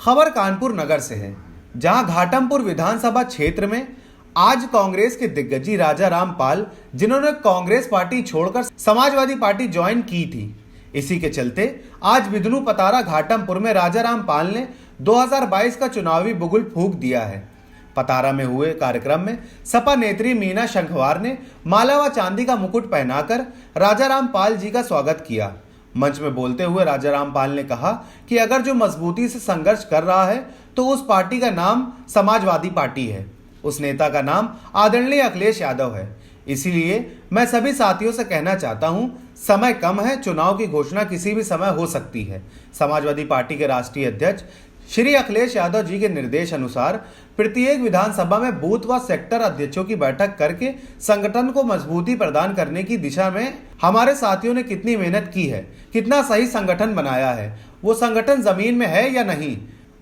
खबर कानपुर नगर से है, जहां घाटमपुर विधानसभा क्षेत्र में आज कांग्रेस के दिग्गजी राजा रामपाल, जिन्होंने कांग्रेस पार्टी छोड़कर समाजवादी पार्टी ज्वाइन की थी, इसी के चलते आज बिदनू पतारा घाटमपुर में राजा रामपाल ने 2022 का चुनावी बुगुल फूंक दिया है। पतारा में हुए कार्यक्रम में सपा नेत्री मीना शंखवार ने माला व चांदी का मुकुट पहनाकर राजा रामपाल जी का स्वागत किया। मंच में बोलते हुए राजा रामपाल ने कहा कि अगर जो मजबूती से संघर्ष कर रहा है तो उस पार्टी का नाम समाजवादी पार्टी है, उस नेता का नाम आदरणीय अखिलेश यादव है। इसीलिए मैं सभी साथियों से कहना चाहता हूं, समय कम है, चुनाव की घोषणा किसी भी समय हो सकती है। समाजवादी पार्टी के राष्ट्रीय अध्यक्ष श्री अखिलेश यादव जी के निर्देश अनुसार प्रत्येक विधानसभा में बूथ व सेक्टर अध्यक्षों की बैठक करके संगठन को मजबूती प्रदान करने की दिशा में हमारे साथियों ने कितनी मेहनत की है, कितना सही संगठन बनाया है, वो संगठन जमीन में है या नहीं।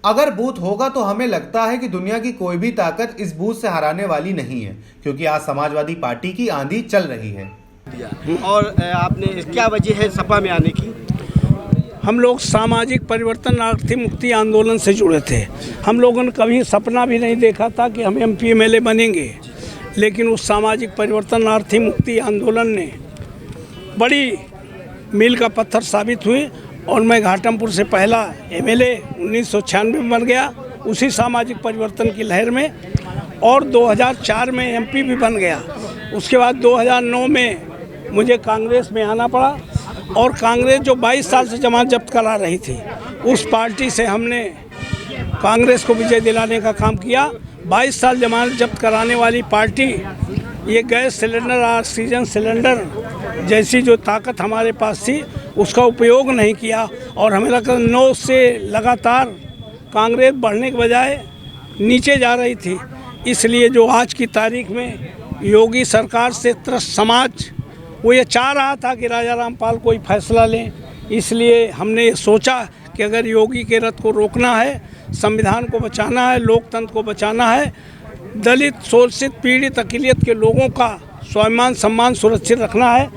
अगर बूथ होगा तो हमें लगता है कि दुनिया की कोई भी ताकत इस बूथ से हराने वाली नहीं है, क्योंकि आज समाजवादी पार्टी की आंधी चल रही है। और आपने क्या वजह है सपा में आने की? हम लोग सामाजिक परिवर्तन आर्थिक मुक्ति आंदोलन से जुड़े थे। हम लोगों ने कभी सपना भी नहीं देखा था कि हम MP MLA बनेंगे, लेकिन उस सामाजिक परिवर्तन आर्थिक मुक्ति आंदोलन ने बड़ी मील का पत्थर साबित हुई और मैं घाटमपुर से पहला MLA 1996 में बन गया, उसी सामाजिक परिवर्तन की लहर में, और 2004 में MP भी बन गया। उसके बाद 2009 में मुझे कांग्रेस में आना पड़ा और कांग्रेस जो 22 साल से जमात जब्त करा रही थी, उस पार्टी से हमने कांग्रेस को विजय दिलाने का काम किया। 22 साल जमानत जब्त कराने वाली पार्टी ये गैस सिलेंडर, ऑक्सीजन सिलेंडर जैसी जो ताकत हमारे पास थी उसका उपयोग नहीं किया और हमें लगता 9 से लगातार कांग्रेस बढ़ने के बजाय नीचे जा रही थी। इसलिए जो आज की तारीख में योगी सरकार से त्रस्त समाज वो ये चाह रहा था कि राजा रामपाल कोई फैसला लें, इसलिए हमने ये सोचा कि अगर योगी के रथ को रोकना है, संविधान को बचाना है, लोकतंत्र को बचाना है, दलित, शोषित, पीड़ित, अक़लियत के लोगों का स्वाभिमान सम्मान सुरक्षित रखना है,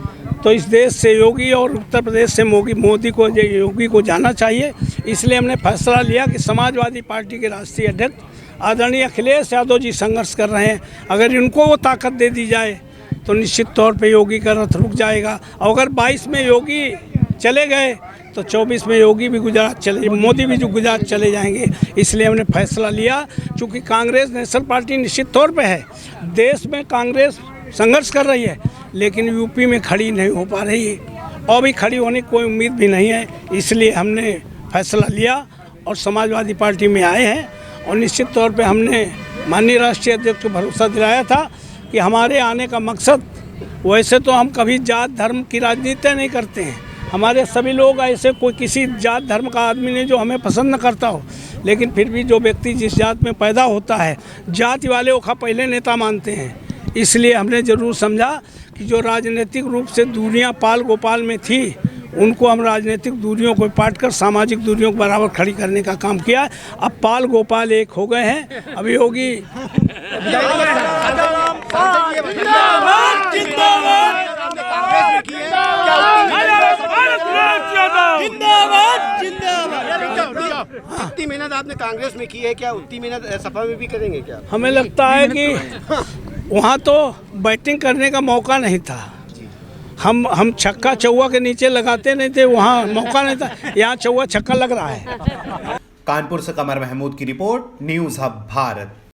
तो इस देश से योगी और उत्तर प्रदेश से योगी को जाना चाहिए। इसलिए हमने फैसला लिया कि समाजवादी पार्टी के राष्ट्रीय अध्यक्ष आदरणीय अखिलेश यादव जी संघर्ष कर रहे हैं, अगर इनको वो ताकत दे दी जाए तो निश्चित तौर पे योगी का रथ रुक जाएगा। और अगर 22 में योगी चले गए तो 24 में योगी भी गुजरात चले, मोदी भी जो गुजरात चले जाएंगे। इसलिए हमने फैसला लिया, चूँकि कांग्रेस नेशनल पार्टी निश्चित तौर पे है, देश में कांग्रेस संघर्ष कर रही है, लेकिन यूपी में खड़ी नहीं हो पा रही है और भी खड़ी होने की कोई उम्मीद भी नहीं है। इसलिए हमने फैसला लिया और समाजवादी पार्टी में आए हैं और निश्चित तौर पे हमने माननीय राष्ट्रीय अध्यक्ष को भरोसा दिलाया था कि हमारे आने का मकसद, वैसे तो हम कभी जात धर्म की राजनीति नहीं करते हैं, हमारे सभी लोग ऐसे कोई किसी जात धर्म का आदमी नहीं जो हमें पसंद न करता हो, लेकिन फिर भी जो व्यक्ति जिस जात में पैदा होता है जाति वाले वो पहले नेता मानते हैं। इसलिए हमने ज़रूर समझा कि जो राजनीतिक रूप से दूरियां पाल गोपाल में थी, उनको हम राजनीतिक दूरियों को पाटकर सामाजिक दूरियों को बराबर खड़ी करने का काम किया। अब पाल गोपाल एक हो गए हैं। अभी योगी इतनी मेहनत आपने कांग्रेस में की है, क्या उतनी मेहनत सपा में भी करेंगे क्या? हमें लगता है कि वहाँ तो बैटिंग करने का मौका नहीं था, हम छक्का चौवा के नीचे लगाते नहीं थे, वहाँ मौका नहीं था, यहाँ चौवा छक्का लग रहा है। कानपुर से कमर महमूद की रिपोर्ट, न्यूज़ हब भारत।